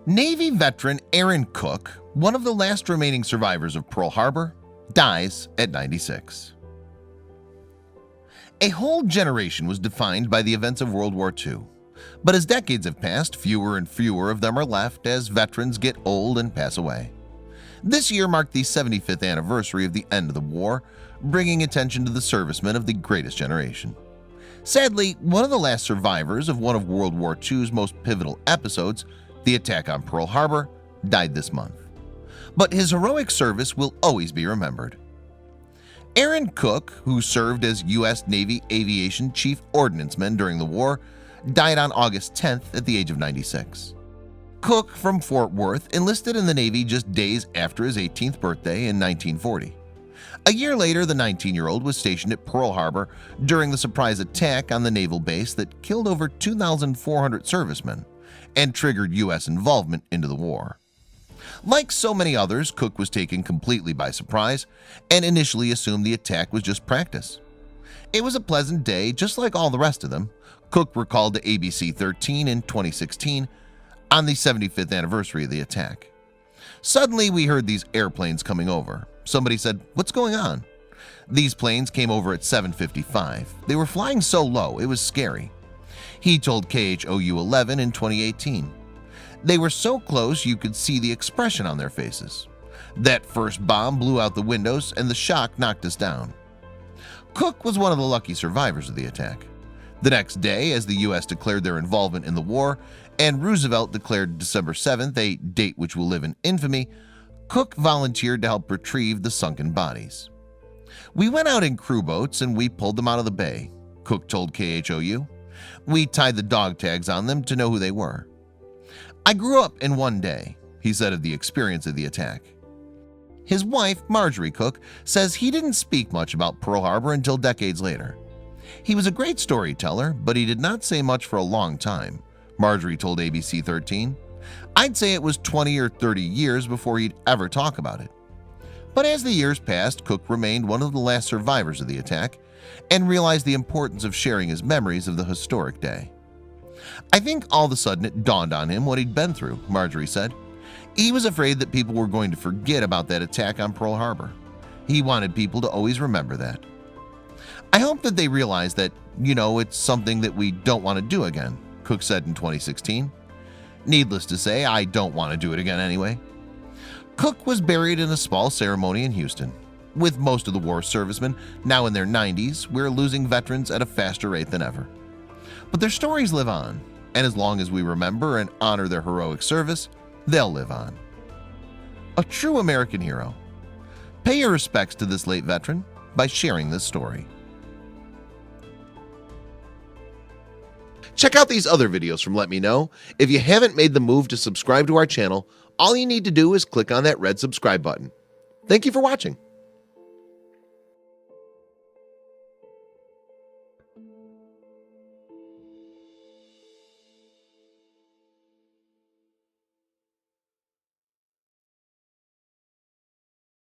Navy veteran Aaron Cook, one of the last remaining survivors of Pearl Harbor, dies at 96. A whole generation was defined by the events of World War II, but as decades have passed, fewer and fewer of them are left as veterans get old and pass away. This year marked the 75th anniversary of the end of the war, bringing attention to the servicemen of the greatest generation. Sadly, one of the last survivors of one of World War II's most pivotal episodes, the attack on Pearl Harbor, died this month. But his heroic service will always be remembered. Aaron Cook, who served as U.S. Navy Aviation Chief Ordnanceman during the war, died on August 10th at the age of 96. Cook from Fort Worth enlisted in the Navy just days after his 18th birthday in 1940. A year later, the 19-year-old was stationed at Pearl Harbor during the surprise attack on the naval base that killed over 2,400 servicemen and triggered U.S. involvement into the war. Like so many others, Cook was taken completely by surprise and initially assumed the attack was just practice. It was a pleasant day, just like all the rest of them. Cook recalled to ABC 13 in 2016 on the 75th anniversary of the attack. Suddenly, we heard these airplanes coming over. Somebody said, "What's going on?" These planes came over at 7:55. They were flying so low, it was scary. He told KHOU 11 in 2018. They were so close you could see the expression on their faces. That first bomb blew out the windows and the shock knocked us down. Cook was one of the lucky survivors of the attack. The next day, as the U.S. declared their involvement in the war and Roosevelt declared December 7th a date which will live in infamy, Cook volunteered to help retrieve the sunken bodies. "We went out in crew boats and we pulled them out of the bay," Cook told KHOU. "We tied the dog tags on them to know who they were. I grew up in one day," he said of the experience of the attack. His wife, Marjorie Cook, says he didn't speak much about Pearl Harbor until decades later. "He was a great storyteller, but he did not say much for a long time," Marjorie told ABC 13. "I'd say it was 20 or 30 years before he'd ever talk about it." But as the years passed, Cook remained one of the last survivors of the attack and realized the importance of sharing his memories of the historic day. "I think all of a sudden it dawned on him what he'd been through," Marjorie said. "He was afraid that people were going to forget about that attack on Pearl Harbor. He wanted people to always remember that. I hope that they realize that, it's something that we don't want to do again," Cook said in 2016. "Needless to say, I don't want to do it again anyway." Cook was buried in a small ceremony in Houston. With most of the war servicemen now in their 90s, we're losing veterans at a faster rate than ever. But their stories live on, and as long as we remember and honor their heroic service, they'll live on. A true American hero. Pay your respects to this late veteran by sharing this story. Check out these other videos from Let Me Know. If you haven't made the move to subscribe to our channel, all you need to do is click on that red subscribe button. Thank you for watching.